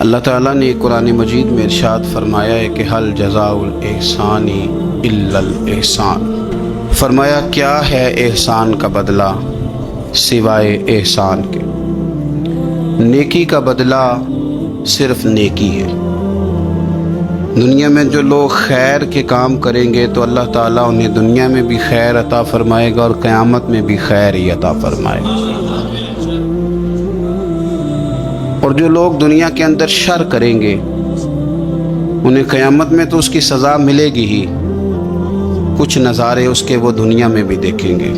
اللہ تعالیٰ نے قرآن مجید میں ارشاد فرمایا ہے کہ حل جزاء الاحسان الا الاحسان، فرمایا کیا ہے احسان کا بدلہ سوائے احسان کے، نیکی کا بدلہ صرف نیکی ہے۔ دنیا میں جو لوگ خیر کے کام کریں گے تو اللہ تعالیٰ انہیں دنیا میں بھی خیر عطا فرمائے گا اور قیامت میں بھی خیر ہی عطا فرمائے گا۔ اور جو لوگ دنیا کے اندر شر کریں گے انہیں قیامت میں تو اس کی سزا ملے گی ہی، کچھ نظارے اس کے وہ دنیا میں بھی دیکھیں گے۔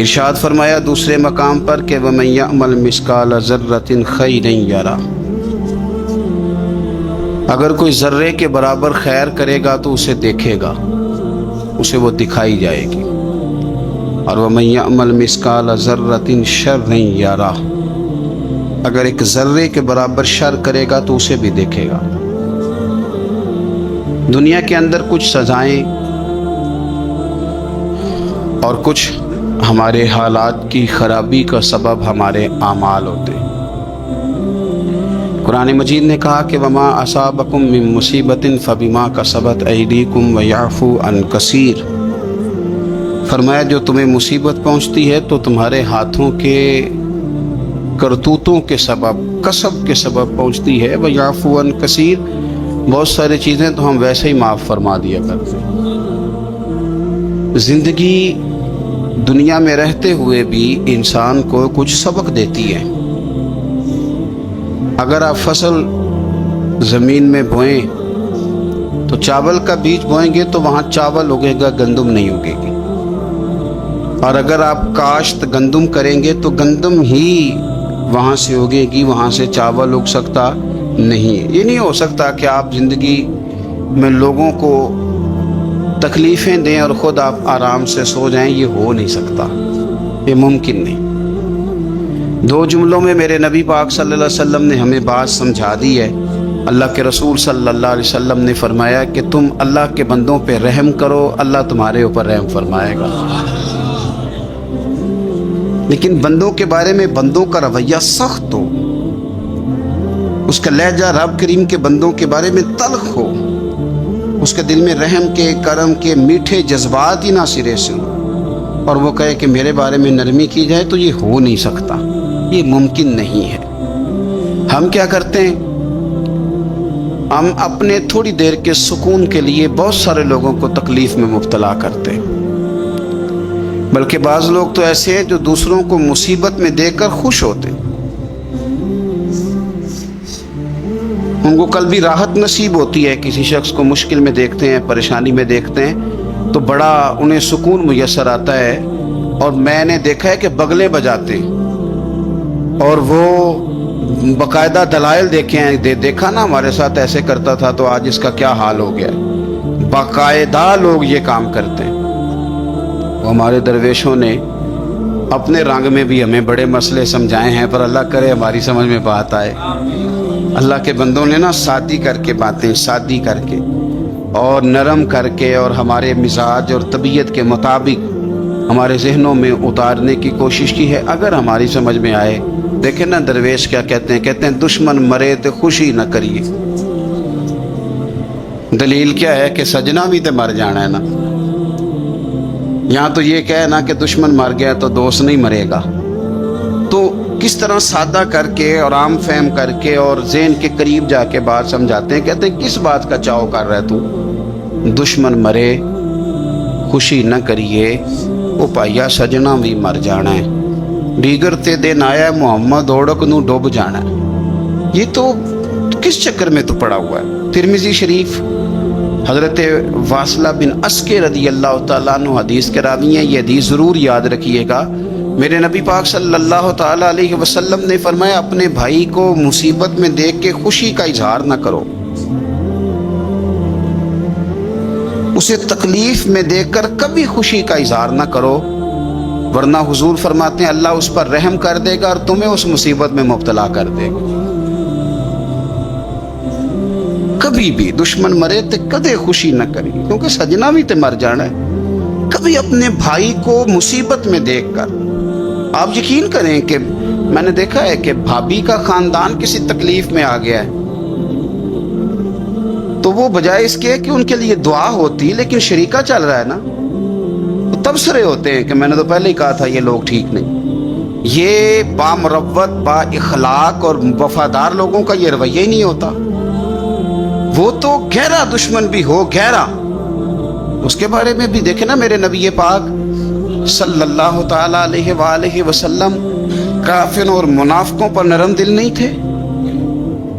ارشاد فرمایا دوسرے مقام پر کہ وَمَن يَعْمَلْ مِثْقَالَ ذَرَّةٍ خَيْرًا يَرَهُ، اگر کوئی ذرے کے برابر خیر کرے گا تو اسے دیکھے گا، اسے وہ دکھائی جائے گی۔ اور وَمَن يَعْمَلْ مِثْقَالَ ذَرَّةٍ شَرًّا يَرَهُ، اگر ایک ذرے کے برابر شر کرے گا تو اسے بھی دیکھے گا۔ دنیا کے اندر کچھ سزائیں اور کچھ ہمارے حالات کی خرابی کا سبب ہمارے اعمال ہوتے ہیں۔ قرآن مجید نے کہا کہ وما اصابکم من مصیبت فبما کسبت ایدیکم ویعفو عن کثیر، فرمایا جو تمہیں مصیبت پہنچتی ہے تو تمہارے ہاتھوں کے کرتوتوں کے سبب، کسب کے سبب پہنچتی ہے۔ ویعفو عن کثیر، بہت ساری چیزیں تو ہم ویسے ہی معاف فرما دیا کرتے ہیں۔ زندگی دنیا میں رہتے ہوئے بھی انسان کو کچھ سبق دیتی ہے۔ اگر آپ فصل زمین میں بوئیں تو چاول کا بیج بوئیں گے تو وہاں چاول اگے گا، گندم نہیں اگے گی۔ اور اگر آپ کاشت گندم کریں گے تو گندم ہی وہاں سے اگے گی، وہاں سے چاول اگ سکتا نہیں ہے۔ یہ نہیں ہو سکتا کہ آپ زندگی میں لوگوں کو تکلیفیں دیں اور خود آپ آرام سے سو جائیں، یہ ہو نہیں سکتا، یہ ممکن نہیں۔ دو جملوں میں میرے نبی پاک صلی اللہ علیہ وسلم نے ہمیں بات سمجھا دی ہے۔ اللہ کے رسول صلی اللہ علیہ وسلم نے فرمایا کہ تم اللہ کے بندوں پہ رحم کرو، اللہ تمہارے اوپر رحم فرمائے گا۔ لیکن بندوں کے بارے میں بندوں کا رویہ سخت ہو، اس کا لہجہ رب کریم کے بندوں کے بارے میں تلخ ہو، اس کے دل میں رحم کے، کرم کے میٹھے جذبات ہی نہ سرے سے ہوں، اور وہ کہے کہ میرے بارے میں نرمی کی جائے، تو یہ ہو نہیں سکتا، یہ ممکن نہیں ہے۔ ہم کیا کرتے ہیں؟ ہم اپنے تھوڑی دیر کے سکون کے لیے بہت سارے لوگوں کو تکلیف میں مبتلا کرتے ہیں، بلکہ بعض لوگ تو ایسے ہیں جو دوسروں کو مصیبت میں دیکھ کر خوش ہوتے ہیں، ان کو قلبی راحت نصیب ہوتی ہے۔ کسی شخص کو مشکل میں دیکھتے ہیں، پریشانی میں دیکھتے ہیں تو بڑا انہیں سکون میسر آتا ہے، اور میں نے دیکھا ہے کہ بغلیں بجاتے ہیں اور وہ باقاعدہ دلائل دیکھا نا ہمارے ساتھ ایسے کرتا تھا تو آج اس کا کیا حال ہو گیا ہے۔ باقاعدہ لوگ یہ کام کرتے ہیں۔ ہمارے درویشوں نے اپنے رنگ میں بھی ہمیں بڑے مسئلے سمجھائے ہیں، پر اللہ کرے ہماری سمجھ میں بات آئے۔ اللہ کے بندوں نے نا سادی کر کے باتیں، سادی کر کے اور نرم کر کے اور ہمارے مزاج اور طبیعت کے مطابق ہمارے ذہنوں میں اتارنے کی کوشش کی ہے۔ اگر ہماری سمجھ میں آئے، دیکھیں نا درویش کیا کہتے ہیں دشمن مرے تو خوشی نہ کریے۔ دلیل کیا ہے کہ سجنا بھی تو مر جانا ہے نا، یہاں تو یہ کہے نا کہ دشمن مر گیا تو دوست نہیں مرے گا۔ تو کس طرح سادہ کر کے اور عام فہم کر کے اور ذہن کے قریب جا کے بات سمجھاتے ہیں، کہتے ہیں کس بات کا چاؤ کر رہے تو، دشمن مرے خوشی نہ کریے، وہ پائیا سجنا بھی مر جانا ہے، دیگر تے دن آیا محمد اوڑک نو ڈوب جانا ہے۔ یہ تو کس چکر میں تو پڑا ہوا ہے؟ ترمذی شریف حضرت واصلہ بن اسکے رضی اللہ تعالیٰ عنہ حدیث کے راوی ہیں، یہ حدیث ضرور یاد رکھیے گا۔ میرے نبی پاک صلی اللہ تعالیٰ علیہ وسلم نے فرمایا اپنے بھائی کو مصیبت میں دیکھ کے خوشی کا اظہار نہ کرو، اسے تکلیف میں دیکھ کر کبھی خوشی کا اظہار نہ کرو، ورنہ حضور فرماتے ہیں اللہ اس پر رحم کر دے گا اور تمہیں اس مصیبت میں مبتلا کر دے گا۔ کبھی بھی دشمن مرے تو کدے خوشی نہ کری، کیونکہ سجنا بھی تو مر جانا ہے۔ کبھی اپنے بھائی کو مصیبت میں دیکھ کر، آپ یقین کریں کہ میں نے دیکھا ہے کہ بھابھی کا خاندان کسی تکلیف میں آ گیا ہے تو وہ بجائے اس کے کہ ان کے لیے دعا ہوتی لیکن شریکہ چل رہا ہے نا، تو تبصرے ہوتے ہیں کہ میں نے تو پہلے ہی کہا تھا یہ لوگ ٹھیک نہیں۔ یہ با مروت، با اخلاق اور وفادار لوگوں کا یہ رویہ ہی نہیں ہوتا۔ وہ تو گہرا دشمن بھی ہو گہرا، اس کے بارے میں بھی دیکھیں نا، میرے نبی پاک صلی اللہ تعالی علیہ وآلہ وسلم کافروں اور منافقوں پر نرم دل نہیں تھے؟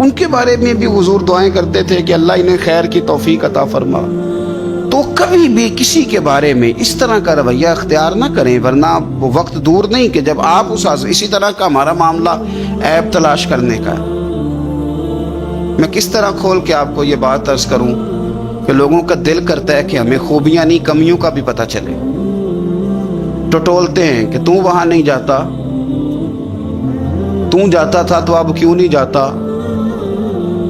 ان کے بارے میں بھی حضور دعائیں کرتے تھے کہ اللہ انہیں خیر کی توفیق عطا فرما۔ تو کبھی بھی کسی کے بارے میں اس طرح کا رویہ اختیار نہ کریں، ورنہ وہ وقت دور نہیں کہ جب آپ اسی طرح کا ہمارا معاملہ عیب تلاش کرنے کا ہے۔ میں کس طرح کھول کے آپ کو یہ بات عرض کروں کہ لوگوں کا دل کرتا ہے کہ ہمیں خوبیاں نہیں کمیوں کا بھی پتہ چلے۔ ٹٹولتے ہیں کہ تو وہاں نہیں جاتا، تو جاتا تھا تو اب کیوں نہیں جاتا،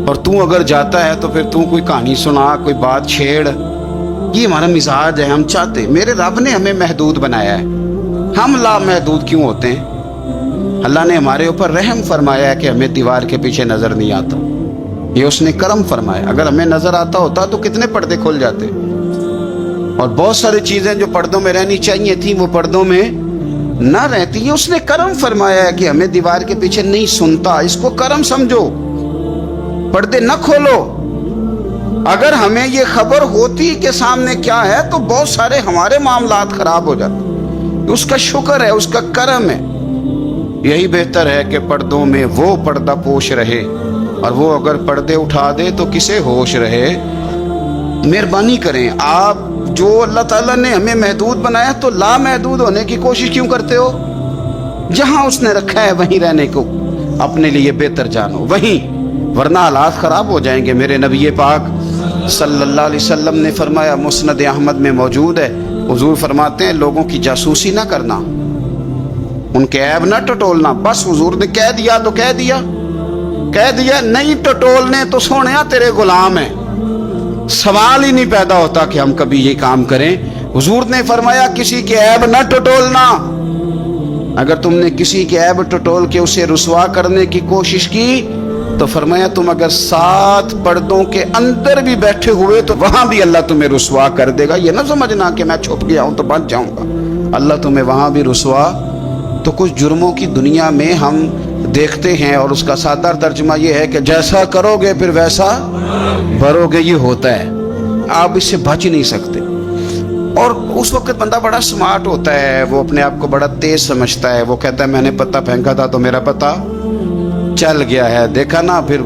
اور تو اگر جاتا ہے تو پھر تو کوئی کہانی سنا، کوئی بات چھیڑ۔ یہ ہمارا مزاج ہے، ہم چاہتے، میرے رب نے ہمیں محدود بنایا ہے، ہم لامحدود کیوں ہوتے ہیں؟ اللہ نے ہمارے اوپر رحم فرمایا ہے کہ ہمیں دیوار کے پیچھے نظر نہیں آتا، یہ اس نے کرم فرمایا۔ اگر ہمیں نظر آتا ہوتا تو کتنے پردے کھل جاتے، اور بہت ساری چیزیں جو پردوں میں رہنی چاہیے تھیں وہ پردوں میں نہ رہتی ہیں۔ اس نے کرم فرمایا ہے کہ ہمیں دیوار کے پیچھے نہیں سنتا، اس کو کرم سمجھو، پردے نہ کھولو۔ اگر ہمیں یہ خبر ہوتی کہ سامنے کیا ہے تو بہت سارے ہمارے معاملات خراب ہو جاتے۔ اس کا شکر ہے، اس کا کرم ہے۔ یہی بہتر ہے کہ پردوں میں وہ پردہ پوش رہے، اور وہ اگر پردے اٹھا دے تو کسے ہوش رہے۔ مہربانی کریں، آپ جو اللہ تعالیٰ نے ہمیں محدود بنایا تو لامحدود ہونے کی کوشش کیوں کرتے ہو؟ جہاں اس نے رکھا ہے وہیں رہنے کو اپنے لیے بہتر جانو، وہیں، ورنہ حالات خراب ہو جائیں گے۔ میرے نبی پاک صلی اللہ علیہ وسلم نے فرمایا، مسند احمد میں موجود ہے، حضور فرماتے ہیں لوگوں کی جاسوسی نہ کرنا، ان کے عیب نہ ٹٹولنا۔ بس حضور نے کہہ دیا تو کہہ دیا، نہیں ٹٹولنے تو سونیا تیرے غلام ہیں۔ سوال ہی نہیں پیدا ہوتا کہ ہم کبھی یہ کام کریں۔ حضور نے فرمایا کسی کے عیب نہ ٹٹولنا۔ اگر تم نے کسی کے عیب ٹٹول کے اسے رسوا کرنے کی کوشش کی تو فرمایا تم اگر 7 پردوں کے اندر بھی بیٹھے ہوئے تو وہاں بھی اللہ تمہیں رسوا کر دے گا۔ یہ نہ سمجھنا کہ میں چھپ گیا ہوں تو بچ جاؤں گا، اللہ تمہیں وہاں بھی رسوا۔ تو کچھ جرموں کی دنیا میں ہم دیکھتے ہیں، اور اس کا سادہ ترجمہ یہ ہے کہ جیسا کرو گے پھر ویسا بھرو گے، یہ ہوتا ہے، آپ اس سے بچ نہیں سکتے۔ اور اس وقت بندہ بڑا سمارٹ ہوتا ہے، وہ اپنے آپ کو بڑا تیز سمجھتا ہے، وہ کہتا ہے میں نے پتہ پھینکا تھا تو میرا پتہ چل گیا ہے، دیکھا نا پھر۔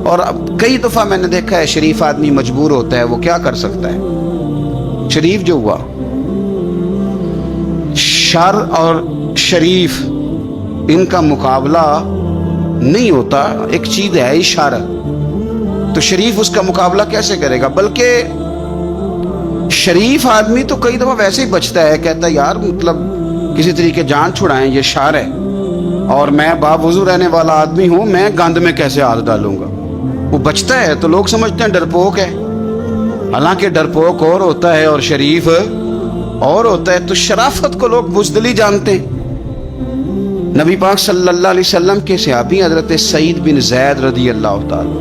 اور کئی دفعہ میں نے دیکھا ہے شریف آدمی مجبور ہوتا ہے، وہ کیا کر سکتا ہے؟ شریف جو ہوا، شر اور شریف ان کا مقابلہ نہیں ہوتا، ایک چیز ہے اشارہ، تو شریف اس کا مقابلہ کیسے کرے گا؟ بلکہ شریف آدمی تو کئی دفعہ ویسے ہی بچتا ہے، کہتا ہے یار مطلب کسی طریقے جان چھڑائیں، یہ شر ہے، اور میں باوضو رہنے والا آدمی ہوں، میں گند میں کیسے ہاتھ ڈالوں گا؟ وہ بچتا ہے تو لوگ سمجھتے ہیں ڈرپوک ہے، حالانکہ ڈرپوک اور ہوتا ہے اور شریف اور ہوتا ہے۔ تو شرافت کو لوگ بزدلی جانتے ہیں۔ نبی پاک صلی اللہ علیہ وسلم کے صحابی حضرت سعید بن زید رضی اللہ تعالی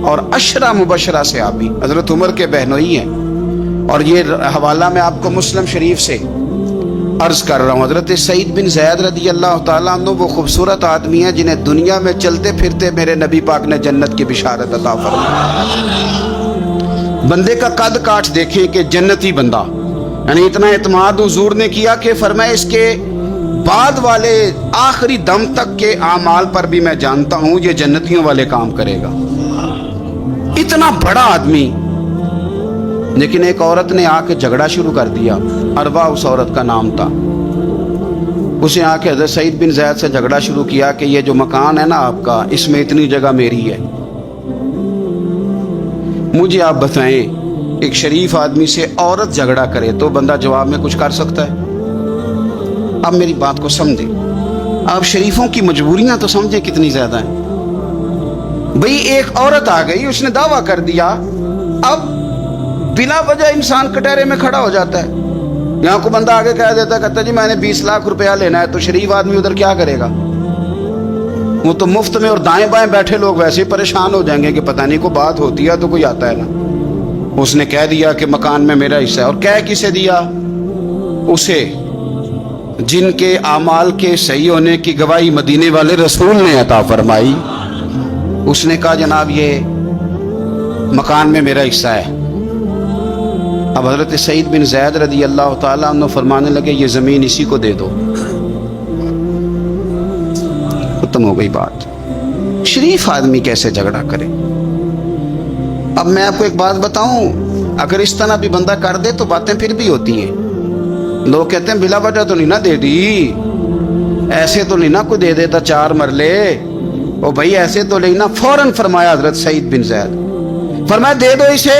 اور 10 مبشرہ صحابی حضرت عمر کے بہنوئی ہیں، اور یہ حوالہ میں آپ کو مسلم شریف سے عرض کر رہا ہوں۔ حضرت سعید بن زید رضی اللہ تعالیٰ عنہ وہ خوبصورت آدمی ہیں جنہیں دنیا میں چلتے پھرتے میرے نبی پاک نے جنت کی بشارت عطا فرمائی۔ بندے کا قد کاٹ دیکھیں کہ جنتی بندہ، یعنی اتنا اعتماد حضور نے کیا کہ فرمایا اس کے بعد والے آخری دم تک کے اعمال پر بھی میں جانتا ہوں یہ جنتیوں والے کام کرے گا۔ اتنا بڑا آدمی، لیکن ایک عورت نے آ کے جھگڑا شروع کر دیا، اروا اس عورت کا نام تھا۔ اسے آ کے حضرت سعید بن زید سے جھگڑا شروع کیا کہ یہ جو مکان ہے نا آپ کا، اس میں اتنی جگہ میری ہے، مجھے آپ بتائیں ایک شریف آدمی سے عورت جھگڑا کرے تو بندہ جواب میں کچھ کر سکتا ہے؟ اب میری بات کو سمجھیں، آپ شریفوں کی مجبوریاں تو سمجھیں کتنی زیادہ ہیں۔ بھئی ایک عورت آ گئی، اس نے دعویٰ کر دیا، اب بلا وجہ انسان کٹہرے میں کھڑا ہو جاتا ہے۔ یہاں کو بندہ آگے کہہ دیتا ہے، کہتا ہے جی میں نے 20 لاکھ روپیہ لینا ہے، تو شریف آدمی ادھر کیا کرے گا؟ وہ تو مفت میں، اور دائیں بائیں بیٹھے لوگ ویسے ہی پریشان ہو جائیں گے کہ پتہ نہیں کوئی بات ہوتی ہے تو کوئی آتا ہے نا. اس نے کہہ دیا کہ مکان میں میرا حصہ ہے. اور کہہ کسے دیا؟ اسے جن کے اعمال کے صحیح ہونے کی گواہی مدینے والے رسول نے عطا فرمائی. اس نے کہا جناب یہ مکان میں میرا حصہ ہے. اب حضرت سعید بن زید رضی اللہ تعالیٰ عنہ فرمانے لگے یہ زمین اسی کو دے دو. ختم ہو گئی بات. شریف آدمی کیسے جھگڑا کرے؟ اب میں آپ کو ایک بات بتاؤں، اگر اس طرح بھی بندہ کر دے تو باتیں پھر بھی ہوتی ہیں. لوگ کہتے ہیں بلا وجہ تو نہیں نہ دے دی، ایسے تو نہیں نہ کوئی دے دیتا 4 مرلے. او بھائی ایسے تو نہیں نا. فوراً فرمایا حضرت سعید بن زید، فرمایا دے دو اسے.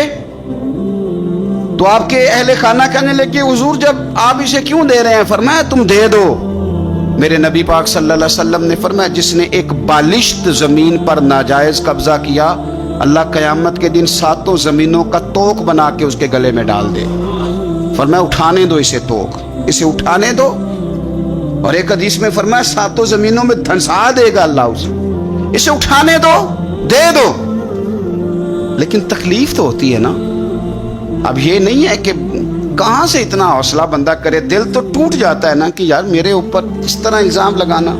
تو آپ کے اہل خانہ کہنے لگے حضور جب آپ اسے کیوں دے رہے ہیں؟ فرمایا تم دے دو. میرے نبی پاک صلی اللہ علیہ وسلم نے فرمایا جس نے ایک بالشت زمین پر ناجائز قبضہ کیا، اللہ قیامت کے دن 7 زمینوں کا توق بنا کے اس کے گلے میں ڈال دے. فرمایا اٹھانے دو اسے، توق اسے اٹھانے دو. اور ایک حدیث میں فرمایا 7 زمینوں میں دھنسا دے گا اللہ اسے اٹھانے دو، دے دو. لیکن تکلیف تو ہوتی ہے نا. اب یہ نہیں ہے کہ کہاں سے اتنا حوصلہ بندہ کرے، دل تو ٹوٹ جاتا ہے نا کہ یار میرے اوپر اس طرح الزام لگانا،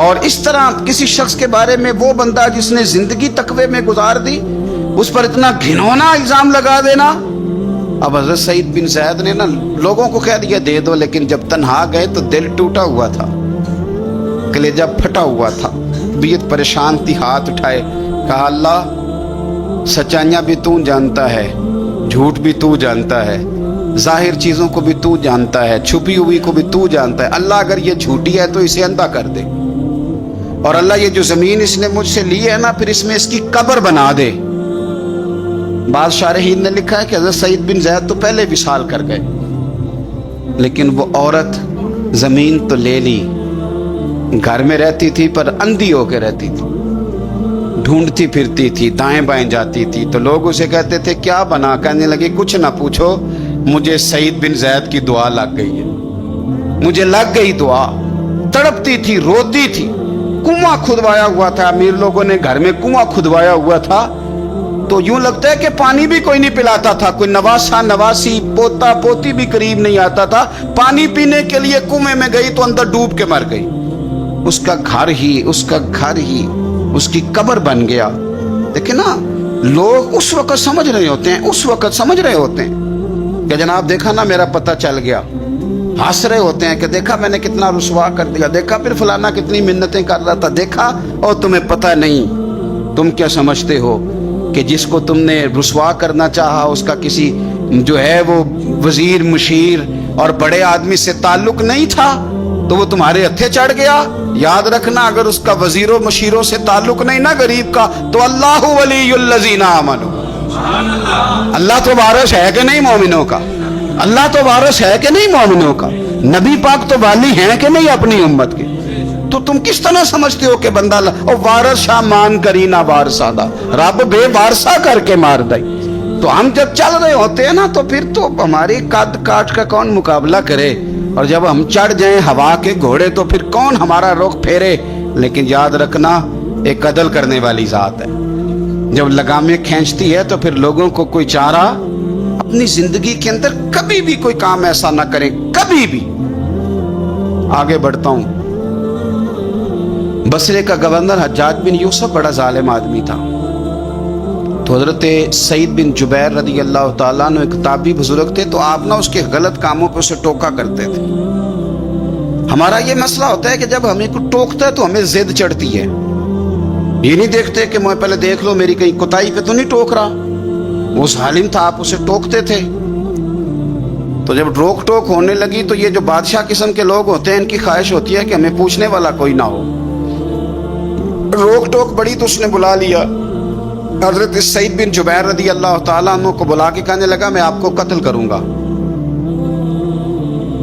اور اس طرح کسی شخص کے بارے میں وہ بندہ جس نے زندگی تقوی میں گزار دی اس پر اتنا گھنونا الزام لگا دینا. اب حضرت سعید بن زید نے نا لوگوں کو کہہ دیا دے دو، لیکن جب تنہا گئے تو دل ٹوٹا ہوا تھا، کلیجہ پھٹا ہوا تھا، طبیعت پریشان تھی. ہاتھ اٹھائے، کہا اللہ سچائیاں بھی تو جانتا ہے، جھوٹ بھی تو جانتا ہے، ظاہر چیزوں کو بھی تو جانتا ہے، چھپی ہوئی کو بھی تو جانتا ہے. اللہ اگر یہ جھوٹی ہے تو اسے اندھا کر دے، اور اللہ یہ جو زمین اس نے مجھ سے لی ہے نا پھر اس میں اس کی قبر بنا دے. بعض شارحین نے لکھا ہے کہ حضرت سعید بن زید تو پہلے وصال کر گئے، لیکن وہ عورت زمین تو لے لی، گھر میں رہتی تھی پر اندھی ہو کے رہتی تھی، ڈھونڈتی پھرتی تھی، دائیں بائیں جاتی تھی. تو لوگ اسے کہتے تھے کیا بنا؟ کہنے لگے کچھ نہ پوچھو، مجھے سعید بن زید کی دعا لگ گئی ہے، مجھے لگ گئی دعا. تڑپتی تھی، روتی تھی. کنواں کھدوایا ہوا تھا، امیر لوگوں نے گھر میں کنواں کھدوایا ہوا تھا، تو یوں لگتا ہے کہ پانی بھی کوئی نہیں پلاتا تھا، کوئی نواسا نواسی پوتا پوتی بھی قریب نہیں آتا تھا. پانی پینے کے لیے کنویں میں گئی تو اندر ڈوب کے مر گئی. اس کا گھر ہی اس کی قبر بن گیا. دیکھیں نا لوگ اس وقت سمجھ رہے ہوتے ہیں کہ جناب دیکھا نا میرا پتہ چل گیا. ہنس رہے ہوتے ہیں کہ دیکھا میں نے کتنا رسوا کر دیا، دیکھا پھر فلانا کتنی منتیں کر رہا تھا، دیکھا. اور تمہیں پتہ نہیں، تم کیا سمجھتے ہو کہ جس کو تم نے رسوا کرنا چاہا اس کا کسی جو ہے وہ وزیر مشیر اور بڑے آدمی سے تعلق نہیں تھا تو وہ تمہارے ہتھے چڑھ گیا. یاد رکھنا اگر اس کا وزیروں مشیروں سے تعلق نہیں نا غریب کا تو اللہ ولی الذین آمنوا، اللہ تو وارث ہے کہ نہیں مومنوں کا؟ اللہ تو وارث ہے کہ نہیں مومنوں کا؟ نبی پاک تو والی ہیں کہ نہیں اپنی امت کے؟ تو تم کس طرح سمجھتے ہو کہ بندہ وارث شاہ مان کری نہ وارثہ دا، رب بے وارثہ کر کے مار دائی. تو ہم جب چل رہے ہوتے ہیں نا تو پھر تو ہماری قد کاٹ کا کون مقابلہ کرے، اور جب ہم چڑھ جائیں ہوا کے گھوڑے تو پھر کون ہمارا رخ پھیرے. لیکن یاد رکھنا ایک عدل کرنے والی ذات ہے، جب لگامیں کھینچتی ہے تو پھر لوگوں کو کوئی چارہ. اپنی زندگی کے اندر کبھی بھی کوئی کام ایسا نہ کریں، کبھی بھی. آگے بڑھتا ہوں. بصرے کا گورنر حجاج بن یوسف بڑا ظالم آدمی تھا. تو حضرت سعید بن جبیر رضی اللہ تعالیٰ عنہ ایک تابعی بزرگ تھے، تو آپ نہ اس کے غلط کاموں پہ اسے ٹوکا کرتے تھے. ہمارا یہ مسئلہ ہوتا ہے کہ جب ہمیں کوئی ٹوکتا ہے تو ہمیں ضد چڑھتی ہے. یہ نہیں دیکھتے کہ میں پہلے دیکھ لو میری کہیں کوتاہی پہ تو نہیں ٹوک رہا. وہ ظالم تھا، آپ اسے ٹوکتے تھے. تو جب روک ٹوک ہونے لگی تو یہ جو بادشاہ قسم کے لوگ ہوتے ہیں ان کی خواہش ہوتی ہے کہ ہمیں پوچھنے والا کوئی نہ ہو. روک ٹوک بڑی تو اس نے بلا لیا حضرت سعید بن جبیر رضی اللہ تعالیٰ عنہ کو، بلا کے کہنے لگا میں آپ کو قتل کروں گا.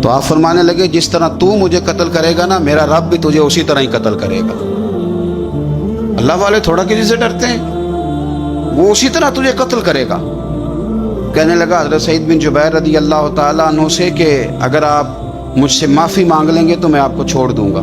تو آپ فرمانے لگے جس طرح تو مجھے قتل کرے گا نا میرا رب بھی تجھے اسی طرح ہی قتل کرے گا. اللہ والے تھوڑا کسی سے ڈرتے ہیں، وہ اسی طرح تجھے قتل کرے گا. کہنے لگا حضرت سعید بن جبیر رضی اللہ تعالیٰ عنہ سے کہ اگر آپ مجھ سے معافی مانگ لیں گے تو میں آپ کو چھوڑ دوں گا.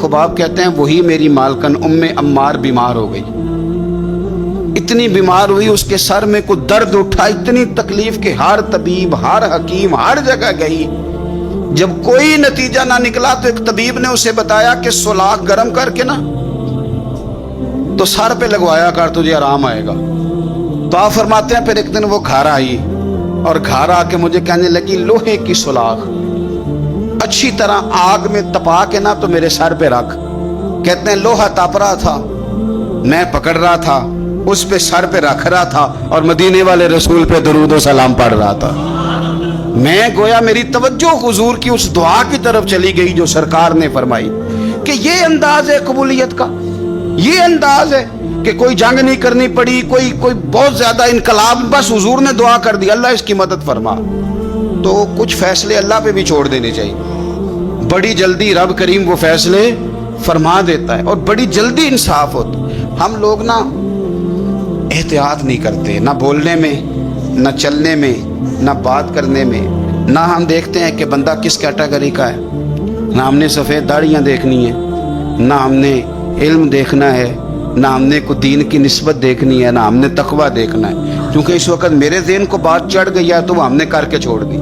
خباب کہتے ہیں وہی میری مالکن ام عمار بیمار ہو گئی، اتنی بیمار ہوئی اس کے سر میں کوئی درد اٹھا، اتنی تکلیف کہ ہر طبیب ہر حکیم ہر جگہ گئی، جب کوئی نتیجہ نہ نکلا تو ایک طبیب نے اسے بتایا کہ سلاخ گرم کر کے نا تو سر پہ لگوایا کر، تجھے آرام آئے گا۔ تو آپ فرماتے ہیں پھر ایک دن وہ گھر آئی اور گھر آ کے مجھے کہنے لگی لوہے کی سلاخ اچھی طرح آگ میں تپا کے نا تو میرے سر پہ رکھ۔ کہتے ہیں لوہا تپ رہا تھا، میں پکڑ رہا تھا، اس پہ سر پہ رکھ رہا تھا اور مدینے والے رسول پہ درود و سلام پڑھ رہا تھا۔ میں گویا میری توجہ حضور کی اس دعا کی طرف چلی گئی جو سرکار نے فرمائی کہ یہ انداز ہے قبولیت کا، یہ انداز ہے کہ کوئی جنگ نہیں کرنی پڑی، کوئی بہت زیادہ انقلاب، بس حضور نے دعا کر دی اللہ اس کی مدد فرما۔ تو کچھ فیصلے اللہ پہ بھی چھوڑ دینے چاہیے، بڑی جلدی رب کریم وہ فیصلے فرما دیتا ہے اور بڑی جلدی انصاف ہوتا ہے۔ ہم لوگ نا احتیاط نہیں کرتے، نہ بولنے میں، نہ چلنے میں، نہ بات کرنے میں، نہ ہم دیکھتے ہیں کہ بندہ کس کیٹیگری کا ہے، نہ ہم نے سفید داڑیاں دیکھنی ہیں، نہ ہم نے علم دیکھنا ہے، نہ ہم نے کوئی دین کی نسبت دیکھنی ہے، نہ ہم نے تقویٰ دیکھنا ہے، کیونکہ اس وقت میرے ذہن کو بات چڑھ گئی ہے تو وہ ہم نے کر کے چھوڑ دی۔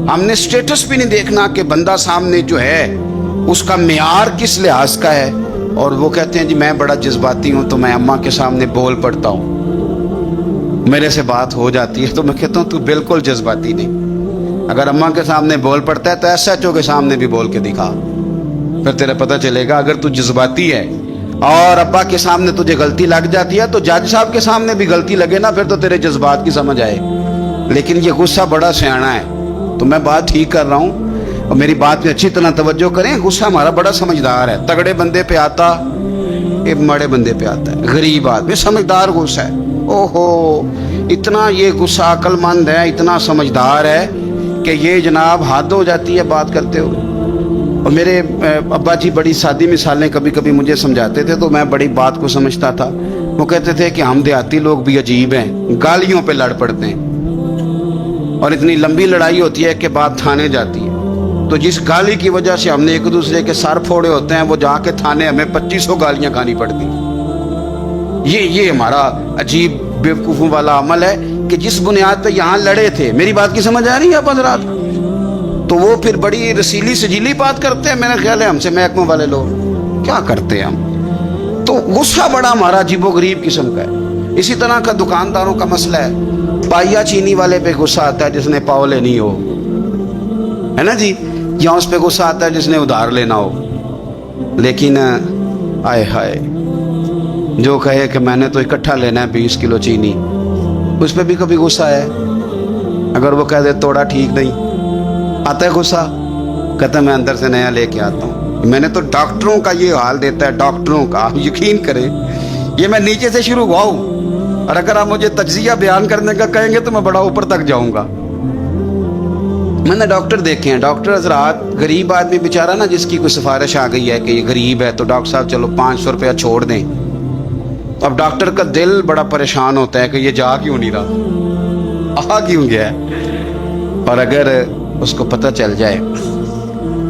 ہم نے سٹیٹس بھی نہیں دیکھنا کہ بندہ سامنے جو ہے اس کا معیار کس لحاظ کا ہے، اور وہ کہتے ہیں جی میں بڑا جذباتی ہوں تو میں اماں کے سامنے بول پڑتا ہوں، میرے سے بات ہو جاتی ہے، تو میں کہتا ہوں تو بالکل جذباتی نہیں، اگر اماں کے سامنے بول پڑتا ہے تو ایس ایچ او کے سامنے بھی بول کے دکھا، پھر تیرا پتہ چلے گا۔ اگر تو جذباتی ہے اور ابا کے سامنے تجھے غلطی لگ جاتی ہے تو جج صاحب کے سامنے بھی غلطی لگے نا، پھر تو تیرے جذبات کی سمجھ آئے۔ لیکن یہ غصہ بڑا سیاںا ہے، تو میں بات ٹھیک کر رہا ہوں اور میری بات میں اچھی طرح توجہ کریں، غصہ ہمارا بڑا سمجھدار ہے، تگڑے بندے پہ آتا یہ مڑے بندے پہ آتا ہے، غریب آدمی سمجھدار غصہ ہے، اوہو اتنا یہ غصہ عقل مند ہے، اتنا سمجھدار ہے کہ یہ جناب حد ہو جاتی ہے بات کرتے ہوئے۔ اور میرے ابا جی بڑی سادی مثالیں کبھی کبھی مجھے سمجھاتے تھے تو میں بڑی بات کو سمجھتا تھا۔ وہ کہتے تھے کہ ہم دیہاتی لوگ بھی عجیب ہیں، گالیوں پہ لڑ پڑتے ہیں اور اتنی لمبی لڑائی ہوتی ہے کہ بات تھانے جاتی ہے، تو جس گالی کی وجہ سے ہم نے ایک دوسرے کے سر پھوڑے ہوتے ہیں وہ جا کے تھانے ہمیں 2500 گالیاں کھانی پڑتی ہیں۔ یہ ہمارا عجیب بیوقوفوں والا عمل ہے کہ جس بنیاد پہ یہاں لڑے تھے، میری بات کی سمجھ آ رہی ہے آپ حضرات؟ تو وہ پھر بڑی رسیلی سجیلی بات کرتے ہیں، میرا خیال ہے ہم سے محکموں والے لوگ کیا کرتے ہیں ہم، تو غصہ بڑا ہمارا عجیب و غریب قسم کا ہے۔ اسی طرح کا دکانداروں کا مسئلہ ہے، پائیا چینی والے پہ غصہ آتا ہے جس نے پاؤ لینی ہو، ہے نا جی، یا اس پہ غصہ آتا ہے جس نے ادھار لینا ہو، لیکن آئے ہائے جو کہے کہ میں نے تو اکٹھا لینا ہے 20 کلو چینی، اس پہ بھی کبھی غصہ ہے؟ اگر وہ کہہ دے توڑا ٹھیک نہیں، آتا ہے غصہ؟ کہتا ہے میں اندر سے نیا لے کے آتا ہوں۔ میں نے تو ڈاکٹروں کا یہ حال دیتا ہے، ڈاکٹروں کا، آپ یقین کریں یہ میں نیچے سے شروع ہوا ہوں، اور اگر آپ مجھے تجزیہ بیان کرنے کا کہیں گے تو میں بڑا اوپر تک جاؤں گا۔ میں نے ڈاکٹر دیکھے ہیں، ڈاکٹر حضرات، غریب آدمی بیچارہ نا جس کی کوئی سفارش آ گئی ہے کہ یہ غریب ہے تو ڈاکٹر صاحب چلو 500 روپیہ چھوڑ دیں، اب ڈاکٹر کا دل بڑا پریشان ہوتا ہے کہ یہ جا کیوں نہیں رہا، آ کیوں گیا ہے۔ اور اگر اس کو پتہ چل جائے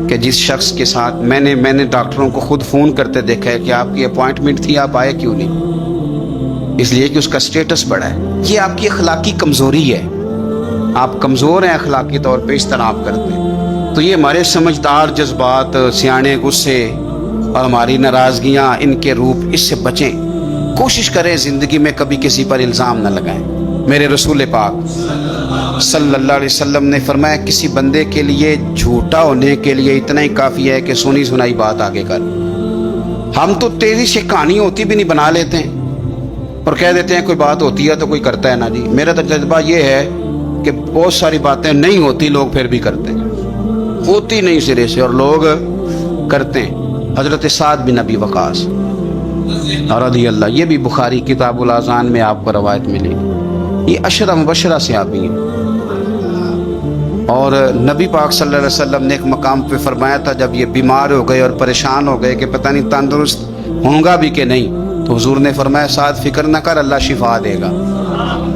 کہ جس شخص کے ساتھ میں نے ڈاکٹروں کو خود فون کرتے دیکھا ہے کہ آپ کی اپوائنٹمنٹ تھی آپ آئے کیوں نہیں، اس لیے کہ اس کا سٹیٹس بڑا ہے، یہ آپ کی اخلاقی کمزوری ہے، آپ کمزور ہیں اخلاقی طور پہ، اس طرح آپ کرتے ہیں۔ تو یہ ہمارے سمجھدار جذبات، سیانے غصے اور ہماری ناراضگیاں، ان کے روپ، اس سے بچیں، کوشش کریں زندگی میں کبھی کسی پر الزام نہ لگائیں۔ میرے رسول پاک صلی اللہ علیہ وسلم نے فرمایا کسی بندے کے لیے جھوٹا ہونے کے لیے اتنا ہی کافی ہے کہ سنی سنائی بات آگے کر۔ ہم تو تیزی سے کہانی ہوتی بھی نہیں بنا لیتے ہیں اور کہہ دیتے ہیں کوئی بات ہوتی ہے تو کوئی کرتا ہے نا جی۔ میرا تجربہ یہ ہے کہ بہت ساری باتیں نہیں ہوتی، لوگ پھر بھی کرتے ہیں، ہوتی نہیں سرے سے اور لوگ کرتے ہیں۔ حضرت سعد بن ابی وقاص رضی اللہ، یہ بھی بخاری کتاب الاذان میں آپ کو روایت ملی، یہ عشرہ مبشرہ صحابی ہیں، اور نبی پاک صلی اللہ علیہ وسلم نے ایک مقام پہ فرمایا تھا جب یہ بیمار ہو گئے اور پریشان ہو گئے کہ پتہ نہیں تندرست ہوں گا بھی کہ نہیں، تو حضور نے فرمایا سعد فکر نہ کر، اللہ شفا دے گا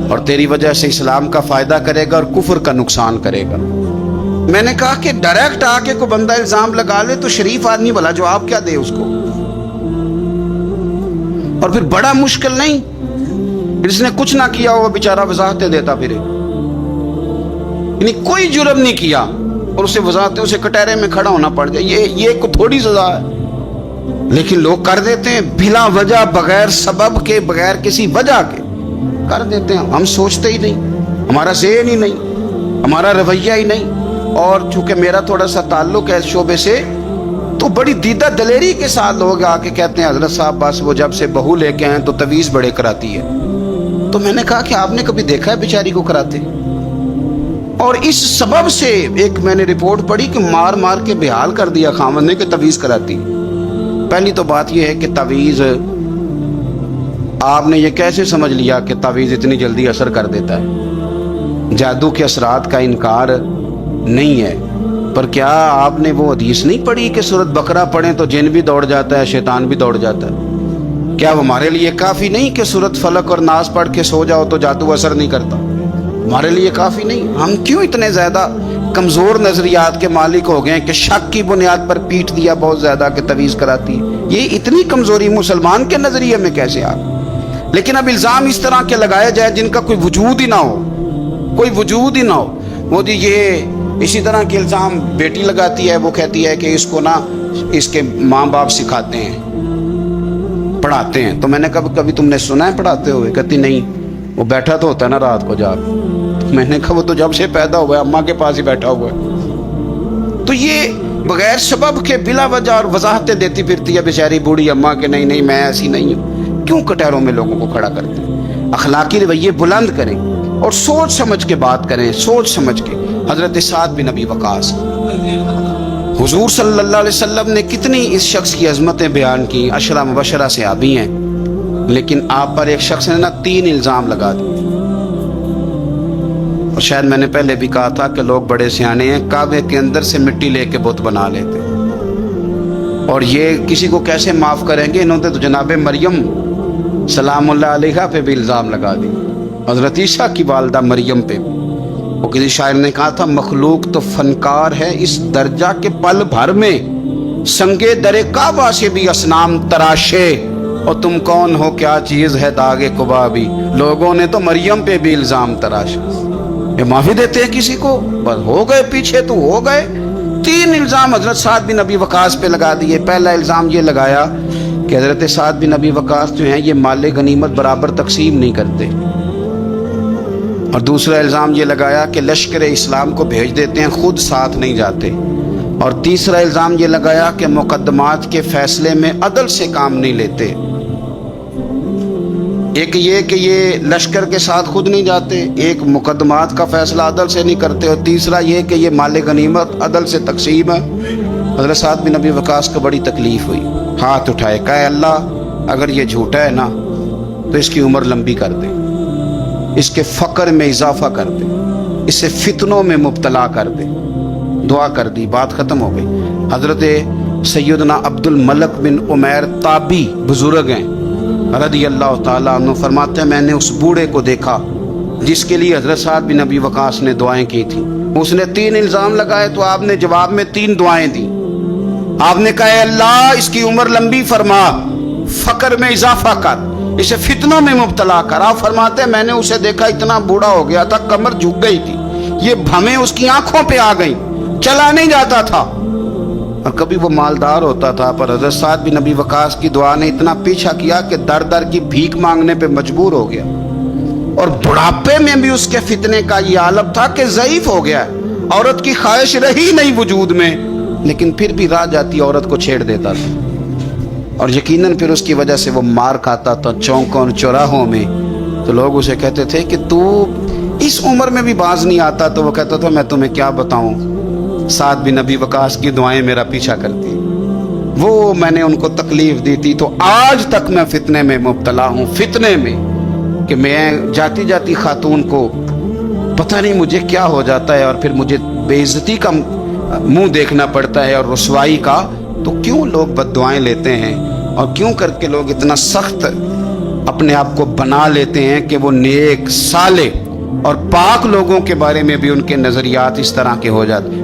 اور تیری وجہ سے اسلام کا فائدہ کرے گا اور کفر کا نقصان کرے گا۔ میں نے کہا کہ ڈائریکٹ آ کے کوئی بندہ الزام لگا لے تو شریف آدمی بھلا جواب کیا دے اس کو؟ اور پھر بڑا مشکل نہیں، جس نے کچھ نہ کیا ہوا بیچارہ وضاحتیں دیتا پھرے، یعنی کوئی جرم نہیں کیا اور اسے وضاحتیں، اسے کٹہرے میں کھڑا ہونا پڑ جائے، یہ کو تھوڑی سزا ہے۔ لیکن لوگ کر دیتے ہیں بلا وجہ، بغیر سبب کے، بغیر کسی وجہ کے کر دیتے ہیں۔ ہم سوچتے ہی نہیں، ہمارا ذہن ہی نہیں، ہمارا رویہ ہی نہیں۔ اور چونکہ میرا تھوڑا سا تعلق ہے اس شعبے سے، تو بڑی دیدہ دلیری کے ساتھ لوگ آ کے کہتے ہیں حضرت صاحب بس وہ جب سے بہو لے کے آئے تو تویز بڑے کراتی ہے۔ تو میں نے کہا کہ آپ نے کبھی دیکھا ہے بیچاری کو کراتے؟ اور اس سبب سے ایک میں نے رپورٹ پڑھی کہ مار مار کے بحال کر دیا خامد نے کہ تویز کراتی۔ پہلی تو بات یہ ہے کہ تویز، آپ نے یہ کیسے سمجھ لیا کہ تویز اتنی جلدی اثر کر دیتا ہے؟ جادو کے اثرات کا انکار نہیں ہے، پر کیا آپ نے وہ حدیث نہیں پڑھی کہ سورۃ بقرہ پڑھیں تو جن بھی دوڑ جاتا ہے، شیطان بھی دوڑ جاتا ہے؟ کیا وہ ہمارے لیے کافی نہیں کہ سورۃ فلق اور ناس پڑھ کے سو جاؤ تو جادو اثر نہیں کرتا؟ ہمارے لیے کافی نہیں؟ ہم کیوں اتنے زیادہ کمزور نظریات کے مالک ہو گئے کہ شک کی بنیاد پر پیٹ دیا بہت زیادہ کہ تویز کراتی ہے؟ یہ اتنی کمزوری مسلمان کے نظریے میں کیسے آ؟ لیکن اب الزام اس طرح کے لگایا جائے جن کا کوئی وجود ہی نہ ہو، کوئی وجود ہی نہ ہو۔ وہ جی یہ اسی طرح کے الزام بیٹی لگاتی ہے، وہ کہتی ہے کہ اس کو نا اس کے ماں باپ سکھاتے ہیں، پڑھاتے ہیں۔ تو میں نے کبھی تم نے سنا ہے پڑھاتے ہوئے؟ کہتی نہیں، وہ بیٹھا تو ہوتا ہے نا رات کو جا۔ میں نے کہا وہ تو جب سے پیدا ہوا ہے اماں کے پاس ہی بیٹھا ہوا ہے۔ تو یہ بغیر سبب کے بلا وجہ اور وضاحتیں دیتی پھرتی ہے بیچاری بوڑھی اماں کہ نہیں نہیں میں ایسی نہیں ہوں۔ کیوں کٹہروں میں لوگوں کو کھڑا کرتے ہیں؟ اخلاقی رویے بلند کریں اور سوچ سمجھ کے بات کریں، سوچ سمجھ کے۔ حضرت سعد بن ابی وقاص، حضور صلی اللہ علیہ وسلم نے کتنی اس شخص کی عظمتیں بیان کی، عشرہ مبشرہ صحابی ہیں، لیکن آپ پر ایک شخص نے 3 الزام لگا دیے۔ اور شاید میں نے پہلے بھی کہا تھا کہ لوگ بڑے سیانے ہیں، کعبے کے اندر سے مٹی لے کے بت بنا لیتے، اور یہ کسی کو کیسے معاف کریں گے؟ انہوں نے تو جناب مریم سلام اللہ علیہا پہ بھی الزام لگا دی، حضرت عیسیٰ کی والدہ مریم پہ بھی۔ وہ کسی شاعر نے کہا تھا مخلوق تو فنکار ہے اس درجہ کے پل بھر میں، سنگے در کعبہ سے بھی اصنام تراشے، اور تم کون ہو کیا چیز ہے داغ قبا بھی۔ لوگوں نے تو مریم پہ بھی الزام تراشا۔ یہ معافی دیتے ہیں کسی کو؟ بس ہو گئے پیچھے تو ہو گئے۔ 3 الزام حضرت سعد بن ابی وقاص پہ لگا دیے۔ پہلا الزام یہ لگایا کہ حضرت سعد بن ابی وقاص جو ہیں یہ مال غنیمت برابر تقسیم نہیں کرتے، اور دوسرا الزام یہ لگایا کہ لشکر اسلام کو بھیج دیتے ہیں، خود ساتھ نہیں جاتے، اور تیسرا الزام یہ لگایا کہ مقدمات کے فیصلے میں عدل سے کام نہیں لیتے۔ ایک یہ کہ یہ لشکر کے ساتھ خود نہیں جاتے، ایک مقدمات کا فیصلہ عدل سے نہیں کرتے، اور تیسرا یہ کہ یہ مال غنیمت عدل سے تقسیم ہے۔ حضرت سعد بن ابی وقاص کو بڑی تکلیف ہوئی، ہاتھ اٹھائے، کہا اللہ اگر یہ جھوٹا ہے نا تو اس کی عمر لمبی کر دے، اس کے فقر میں اضافہ کر دے، اسے فتنوں میں مبتلا کر دے۔ دعا کر دی، بات ختم ہو گئی۔ حضرت سیدنا عبد الملک بن عمیر تابی بزرگ ہیں رضی اللہ تعالیٰ عنہ، فرماتے ہیں میں نے اس بوڑھے کو دیکھا جس کے لیے حضرت سعد بن ابی وقاص نے دعائیں کی تھیں۔ اس نے 3 الزام لگائے تو آپ نے جواب میں 3 دعائیں دی۔ آپ نے کہا اے اللہ اس کی عمر لمبی فرما، فقر میں اضافہ کر، اسے فتنوں میں مبتلا کر۔ آپ فرماتے ہیں میں نے اسے دیکھا اتنا بوڑھا ہو گیا تھا، کمر جھک گئی تھی، یہ بھمیں اس کی آنکھوں پہ آ گئیں، چلا نہیں جاتا تھا، اور کبھی وہ مالدار ہوتا تھا، پر حضرت سعد بن ابی وقاص کی دعا نے اتنا پیچھا کیا کہ در در کی بھیک مانگنے پہ مجبور ہو گیا، اور بڑھاپے میں بھی اس کے فتنے کا یہ عالم تھا کہ ضعیف ہو گیا، عورت کی خواہش رہی نہیں وجود میں، لیکن پھر بھی راہ جاتی عورت کو چھیڑ دیتا تھا، اور یقیناً پھر اس کی وجہ سے وہ مار کھاتا تھا چوکوں اور چوراہوں میں۔ تو لوگ اسے کہتے تھے کہ تو اس عمر میں بھی باز نہیں آتا، تو وہ کہتا تھا میں تمہیں کیا بتاؤں، سعد بن ابی وقاص کی دعائیں میرا پیچھا کرتی، وہ میں نے ان کو تکلیف دی تھی، تو آج تک میں فتنے میں مبتلا ہوں، فتنے میں کہ میں جاتی جاتی خاتون کو پتہ نہیں مجھے کیا ہو جاتا ہے، اور پھر مجھے بے عزتی کا منہ دیکھنا پڑتا ہے اور رسوائی کا۔ تو کیوں لوگ بد دعائیں لیتے ہیں، اور کیوں کر کے لوگ اتنا سخت اپنے آپ کو بنا لیتے ہیں کہ وہ نیک صالح اور پاک لوگوں کے بارے میں بھی ان کے نظریات اس طرح کے ہو جاتے ہیں۔